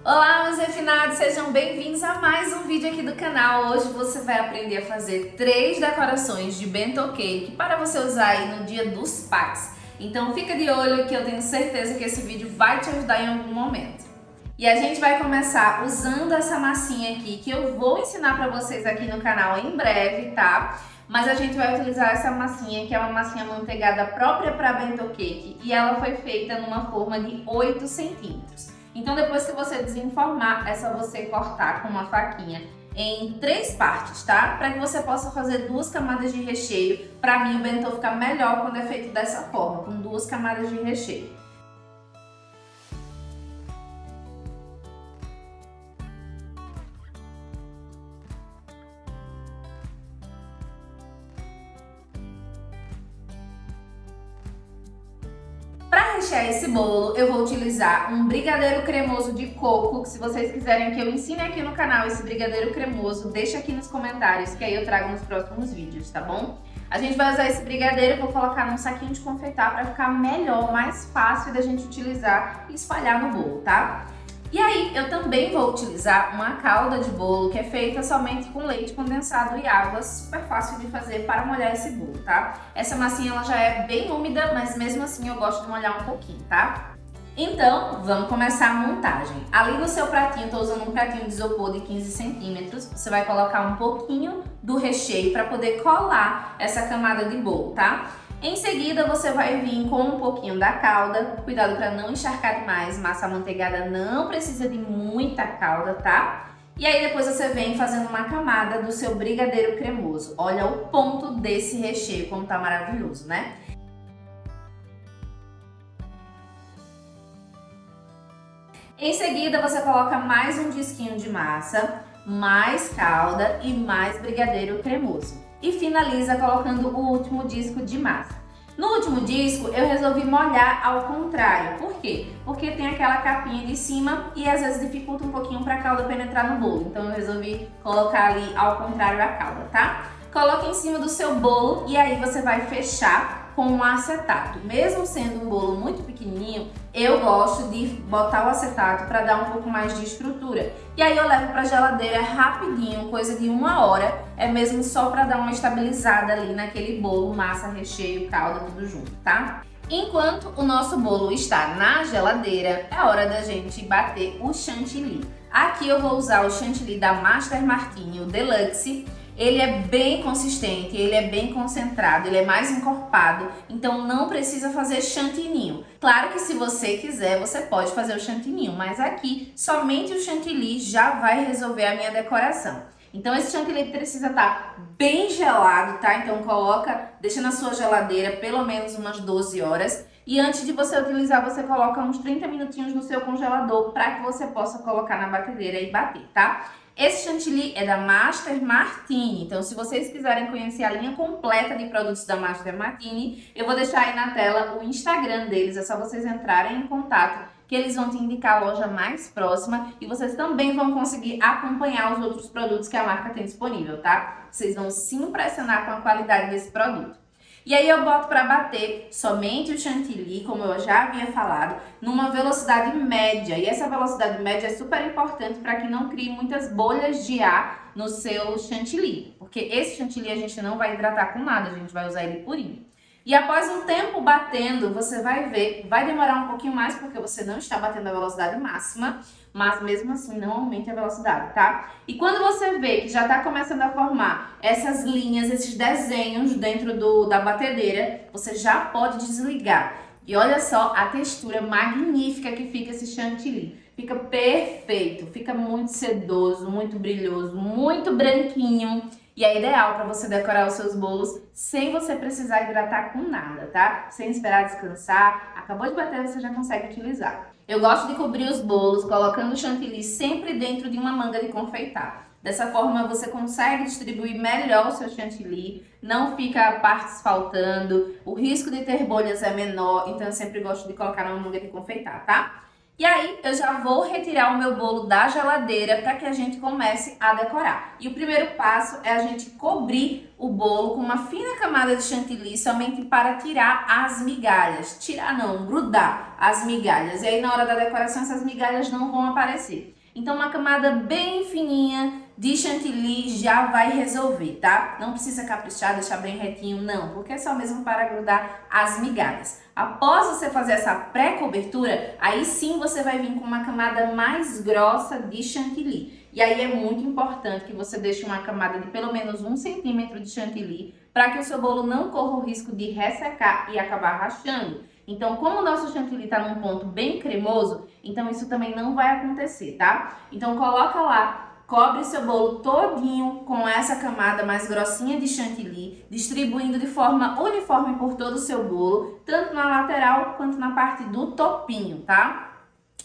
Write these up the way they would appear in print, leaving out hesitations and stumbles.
Olá, meus refinados, sejam bem-vindos a mais um vídeo aqui do canal. Hoje você vai aprender a fazer 3 decorações de bento cake para você usar aí no Dia dos Pais. Então fica de olho que eu tenho certeza que esse vídeo vai te ajudar em algum momento. E a gente vai começar usando essa massinha aqui que eu vou ensinar para vocês aqui no canal em breve, tá? Mas a gente vai utilizar essa massinha, que é uma massinha amanteigada própria para bento cake, e ela foi feita numa forma de 8 centímetros. Então depois que você desenformar, é só você cortar com uma faquinha em 3 partes, tá? Para que você possa fazer 2 camadas de recheio. Para mim o bentô fica melhor quando é feito dessa forma, com 2 camadas de recheio. Para rechear esse bolo, eu vou utilizar um brigadeiro cremoso de coco, que se vocês quiserem que eu ensine aqui no canal esse brigadeiro cremoso, deixa aqui nos comentários, que aí eu trago nos próximos vídeos, tá bom? A gente vai usar esse brigadeiro, eu vou colocar num saquinho de confeitar para ficar melhor, mais fácil da gente utilizar e espalhar no bolo, tá? E aí, eu também vou utilizar uma calda de bolo que é feita somente com leite condensado e água, super fácil de fazer para molhar esse bolo, tá? Essa massinha ela já é bem úmida, mas mesmo assim eu gosto de molhar um pouquinho, tá? Então, vamos começar a montagem. Ali no seu pratinho, eu tô usando um pratinho de isopor de 15 centímetros, você vai colocar um pouquinho do recheio para poder colar essa camada de bolo, tá? Em seguida, você vai vir com um pouquinho da calda, cuidado para não encharcar demais, massa amanteigada não precisa de muita calda, tá? E aí depois você vem fazendo uma camada do seu brigadeiro cremoso. Olha o ponto desse recheio, como tá maravilhoso, né? Em seguida, você coloca mais um disquinho de massa, mais calda e mais brigadeiro cremoso. E finaliza colocando o último disco de massa. No último disco, eu resolvi molhar ao contrário. Por quê? Porque tem aquela capinha de cima e às vezes dificulta um pouquinho para a calda penetrar no bolo. Então eu resolvi colocar ali ao contrário a calda, tá? Coloque em cima do seu bolo e aí você vai fechar com um acetato. Mesmo sendo um bolo muito pequenininho, eu gosto de botar o acetato para dar um pouco mais de estrutura. E aí eu levo para a geladeira rapidinho, coisa de 1 hora, é mesmo só para dar uma estabilizada ali naquele bolo, massa, recheio, calda, tudo junto, tá? Enquanto o nosso bolo está na geladeira, é hora da gente bater o chantilly. Aqui eu vou usar o chantilly da Master Martini, o Deluxe. Ele é bem consistente, ele é bem concentrado, ele é mais encorpado, então não precisa fazer chantininho. Claro que se você quiser, você pode fazer o chantininho, mas aqui somente o chantilly já vai resolver a minha decoração. Então esse chantilly precisa estar bem gelado, tá? Então deixa na sua geladeira pelo menos umas 12 horas. E antes de você utilizar, você coloca uns 30 minutinhos no seu congelador para que você possa colocar na batedeira e bater, tá? Esse chantilly é da Master Martini, então se vocês quiserem conhecer a linha completa de produtos da Master Martini, eu vou deixar aí na tela o Instagram deles, é só vocês entrarem em contato que eles vão te indicar a loja mais próxima e vocês também vão conseguir acompanhar os outros produtos que a marca tem disponível, tá? Vocês vão se impressionar com a qualidade desse produto. E aí eu boto para bater somente o chantilly, como eu já havia falado, numa velocidade média. E essa velocidade média é super importante para que não crie muitas bolhas de ar no seu chantilly. Porque esse chantilly a gente não vai hidratar com nada, a gente vai usar ele purinho. E após um tempo batendo, você vai ver, vai demorar um pouquinho mais porque você não está batendo a velocidade máxima, mas mesmo assim não aumente a velocidade, tá? E quando você vê que já está começando a formar essas linhas, esses desenhos dentro da batedeira, você já pode desligar. E olha só a textura magnífica que fica esse chantilly. Fica perfeito, fica muito sedoso, muito brilhoso, muito branquinho. E é ideal para você decorar os seus bolos sem você precisar hidratar com nada, tá? Sem esperar descansar, acabou de bater, você já consegue utilizar. Eu gosto de cobrir os bolos colocando o chantilly sempre dentro de uma manga de confeitar. Dessa forma você consegue distribuir melhor o seu chantilly, não fica partes faltando, o risco de ter bolhas é menor, então eu sempre gosto de colocar numa manga de confeitar, tá? E aí eu já vou retirar o meu bolo da geladeira para que a gente comece a decorar. E o primeiro passo é a gente cobrir o bolo com uma fina camada de chantilly somente para tirar as migalhas. Tirar não, grudar as migalhas. E aí na hora da decoração essas migalhas não vão aparecer. Então uma camada bem fininha de chantilly já vai resolver, tá? Não precisa caprichar, deixar bem retinho, não, porque é só mesmo para grudar as migalhas. Após você fazer essa pré-cobertura, aí sim você vai vir com uma camada mais grossa de chantilly. E aí é muito importante que você deixe uma camada de pelo menos 1 centímetro de chantilly para que o seu bolo não corra o risco de ressecar e acabar rachando. Então, como o nosso chantilly está num ponto bem cremoso, então isso também não vai acontecer, tá? Então, coloca lá, cobre seu bolo todinho com essa camada mais grossinha de chantilly, distribuindo de forma uniforme por todo o seu bolo, tanto na lateral quanto na parte do topinho, tá?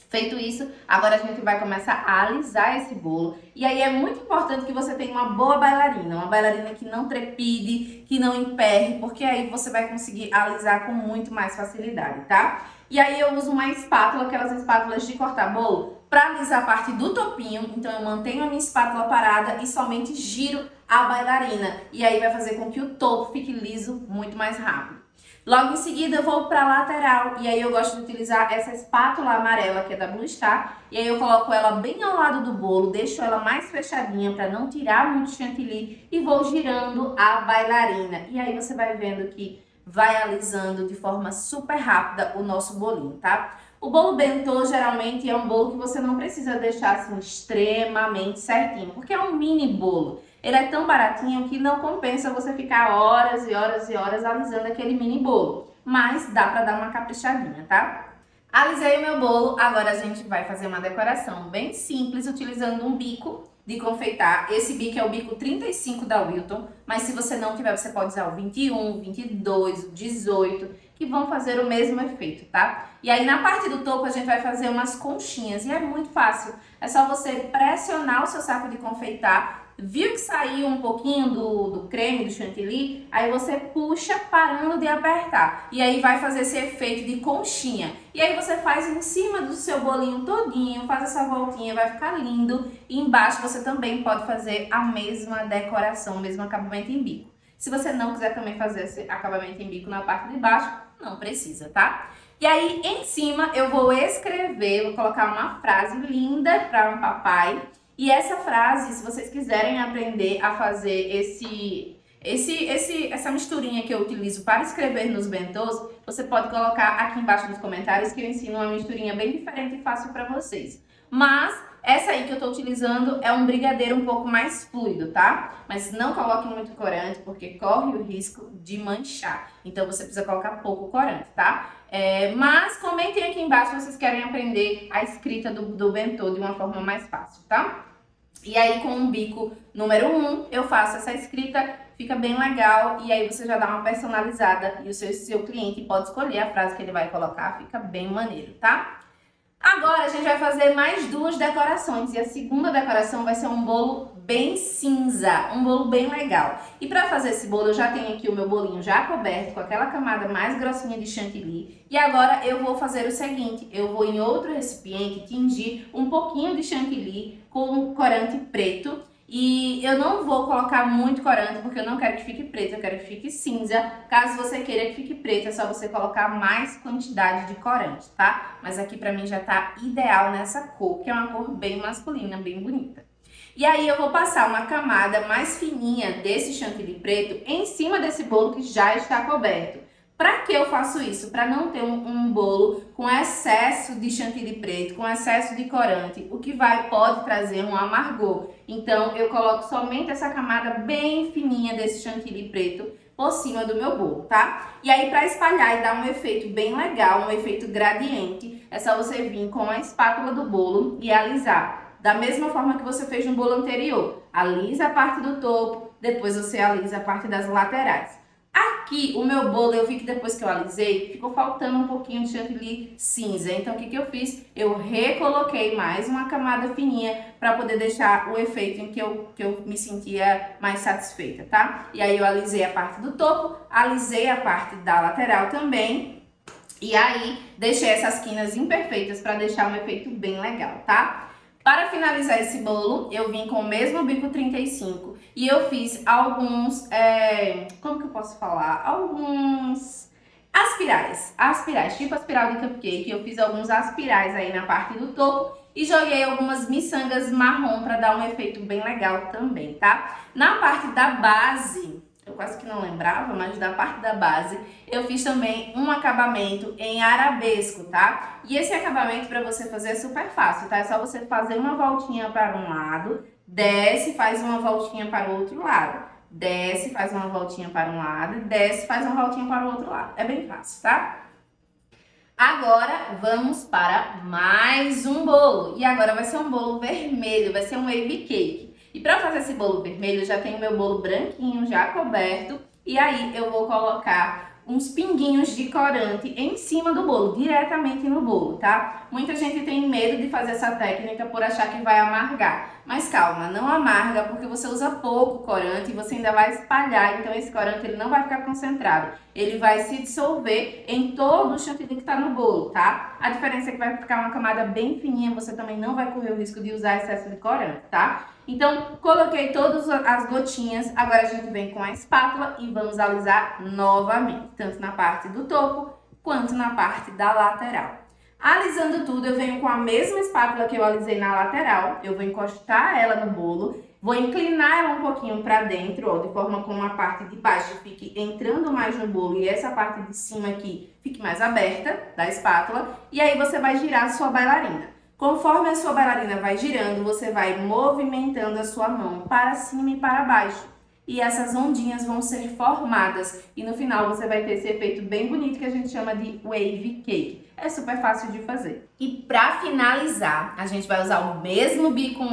Feito isso, agora a gente vai começar a alisar esse bolo. E aí é muito importante que você tenha uma boa bailarina. Uma bailarina que não trepide, que não emperre, porque aí você vai conseguir alisar com muito mais facilidade, tá? E aí eu uso uma espátula, aquelas espátulas de cortar bolo, para alisar a parte do topinho. Então eu mantenho a minha espátula parada e somente giro a bailarina. E aí vai fazer com que o topo fique liso muito mais rápido. Logo em seguida eu vou para a lateral e aí eu gosto de utilizar essa espátula amarela que é da Blue Star. E aí eu coloco ela bem ao lado do bolo, deixo ela mais fechadinha para não tirar muito chantilly e vou girando a bailarina. E aí você vai vendo que vai alisando de forma super rápida o nosso bolinho, tá? O bolo bentô geralmente é um bolo que você não precisa deixar assim extremamente certinho, porque é um mini bolo. Ele é tão baratinho que não compensa você ficar horas e horas e horas alisando aquele mini bolo. Mas dá pra dar uma caprichadinha, tá? Alisei o meu bolo, agora a gente vai fazer uma decoração bem simples utilizando um bico de confeitar. Esse bico é o bico 35 da Wilton, mas se você não tiver, você pode usar o 21, o 22, o 18, que vão fazer o mesmo efeito, tá? E aí na parte do topo a gente vai fazer umas conchinhas e é muito fácil. É só você pressionar o seu saco de confeitar. Viu que saiu um pouquinho do creme, do chantilly? Aí você puxa parando de apertar. E aí vai fazer esse efeito de conchinha. E aí você faz em cima do seu bolinho todinho, faz essa voltinha, vai ficar lindo. E embaixo você também pode fazer a mesma decoração, o mesmo acabamento em bico. Se você não quiser também fazer esse acabamento em bico na parte de baixo, não precisa, tá? E aí em cima eu vou escrever, vou colocar uma frase linda para um papai. E essa frase, se vocês quiserem aprender a fazer essa misturinha que eu utilizo para escrever nos bentôs, você pode colocar aqui embaixo nos comentários que eu ensino uma misturinha bem diferente e fácil para vocês. Mas essa aí que eu estou utilizando é um brigadeiro um pouco mais fluido, tá? Mas não coloque muito corante porque corre o risco de manchar. Então você precisa colocar pouco corante, tá? Mas comentem aqui embaixo se vocês querem aprender a escrita do bentô de uma forma mais fácil, tá? E aí com o bico número 1 eu faço essa escrita, fica bem legal e aí você já dá uma personalizada e o seu cliente pode escolher a frase que ele vai colocar, fica bem maneiro, tá? Agora a gente vai fazer mais 2 decorações e a segunda decoração vai ser um bolo bem cinza, um bolo bem legal. E para fazer esse bolo eu já tenho aqui o meu bolinho já coberto com aquela camada mais grossinha de chantilly. E agora eu vou fazer o seguinte, eu vou em outro recipiente tingir um pouquinho de chantilly com corante preto. E eu não vou colocar muito corante porque eu não quero que fique preto, eu quero que fique cinza. Caso você queira que fique preto, é só você colocar mais quantidade de corante, tá? Mas aqui pra mim já tá ideal nessa cor, que é uma cor bem masculina, bem bonita. E aí eu vou passar uma camada mais fininha desse chantilly preto em cima desse bolo que já está coberto. Para que eu faço isso? Para não ter um bolo com excesso de chantilly preto, com excesso de corante, o que pode trazer um amargor. Então eu coloco somente essa camada bem fininha desse chantilly preto por cima do meu bolo, tá? E aí para espalhar e dar um efeito bem legal, um efeito gradiente, é só você vir com a espátula do bolo e alisar. Da mesma forma que você fez no bolo anterior. Alisa a parte do topo, depois você alisa a parte das laterais. Aqui, o meu bolo, eu vi que depois que eu alisei, ficou faltando um pouquinho de chantilly cinza. Então, o que eu fiz? Eu recoloquei mais uma camada fininha para poder deixar o efeito em que eu me sentia mais satisfeita, tá? E aí, eu alisei a parte do topo, alisei a parte da lateral também. E aí, deixei essas quinas imperfeitas para deixar um efeito bem legal, tá? Para finalizar esse bolo, eu vim com o mesmo bico 35 e eu fiz alguns, como que eu posso falar? Alguns aspirais, tipo aspiral de cupcake. Eu fiz alguns aspirais aí na parte do topo e joguei algumas miçangas marrom para dar um efeito bem legal também, tá? Na parte da base, eu quase que não lembrava, mas da parte da base, eu fiz também um acabamento em arabesco, tá? E esse acabamento para você fazer é super fácil, tá? É só você fazer uma voltinha para um lado, desce, faz uma voltinha para o outro lado. Desce, faz uma voltinha para um lado, desce, faz uma voltinha para o outro lado. É bem fácil, tá? Agora vamos para mais um bolo. E agora vai ser um bolo vermelho, vai ser um wave cake. E para fazer esse bolo vermelho, eu já tenho meu bolo branquinho já coberto. E aí eu vou colocar uns pinguinhos de corante em cima do bolo, diretamente no bolo, tá? Muita gente tem medo de fazer essa técnica por achar que vai amargar. Mas calma, não amarga porque você usa pouco corante e você ainda vai espalhar, então esse corante ele não vai ficar concentrado. Ele vai se dissolver em todo o chantilly que tá no bolo, tá? A diferença é que vai ficar uma camada bem fininha, você também não vai correr o risco de usar excesso de corante, tá? Então, coloquei todas as gotinhas, agora a gente vem com a espátula e vamos alisar novamente, tanto na parte do topo quanto na parte da lateral. Alisando tudo, eu venho com a mesma espátula que eu alisei na lateral, eu vou encostar ela no bolo, vou inclinar ela um pouquinho para dentro, ó, de forma como a parte de baixo fique entrando mais no bolo e essa parte de cima aqui fique mais aberta da espátula, e aí você vai girar a sua bailarina. Conforme a sua bailarina vai girando, você vai movimentando a sua mão para cima e para baixo. E essas ondinhas vão ser formadas. E no final você vai ter esse efeito bem bonito que a gente chama de wave cake. É super fácil de fazer. E para finalizar, a gente vai usar o mesmo bico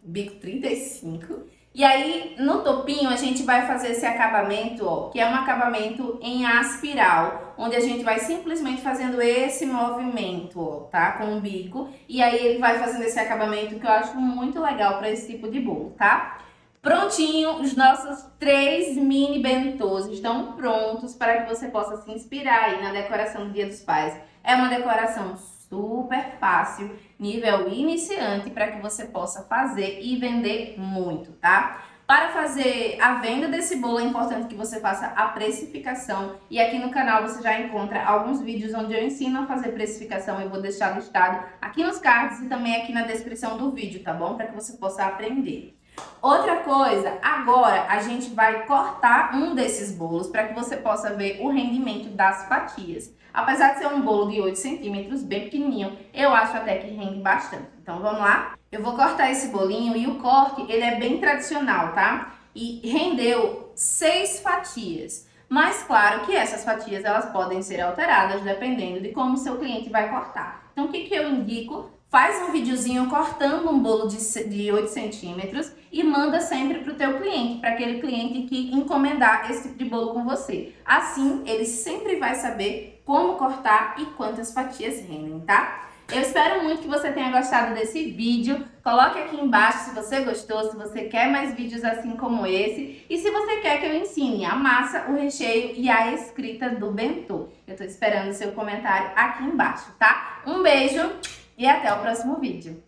bico 35. E aí, no topinho, a gente vai fazer esse acabamento, ó, que é um acabamento em aspiral, onde a gente vai simplesmente fazendo esse movimento, ó, tá? Com o bico. E aí, ele vai fazendo esse acabamento que eu acho muito legal para esse tipo de bolo, tá? Prontinho, os nossos 3 mini bentôs estão prontos para que você possa se inspirar aí na decoração do Dia dos Pais. É uma decoração super fácil, nível iniciante, para que você possa fazer e vender muito, tá? Para fazer a venda desse bolo é importante que você faça a precificação e aqui no canal você já encontra alguns vídeos onde eu ensino a fazer precificação. Eu vou deixar listado aqui nos cards e também aqui na descrição do vídeo, tá bom? Para que você possa aprender. Outra coisa, agora a gente vai cortar um desses bolos para que você possa ver o rendimento das fatias. Apesar de ser um bolo de 8 centímetros, bem pequenininho, eu acho até que rende bastante. Então vamos lá? Eu vou cortar esse bolinho e o corte, ele é bem tradicional, tá? E rendeu 6 fatias. Mas claro que essas fatias elas podem ser alteradas dependendo de como o seu cliente vai cortar. Então o que eu indico? Faz um videozinho cortando um bolo de 8 centímetros e manda sempre para o teu cliente, para aquele cliente que encomendar esse tipo de bolo com você. Assim, ele sempre vai saber como cortar e quantas fatias rendem, tá? Eu espero muito que você tenha gostado desse vídeo. Coloque aqui embaixo se você gostou, se você quer mais vídeos assim como esse. E se você quer que eu ensine a massa, o recheio e a escrita do bentô. Eu tô esperando o seu comentário aqui embaixo, tá? Um beijo! E até o próximo vídeo.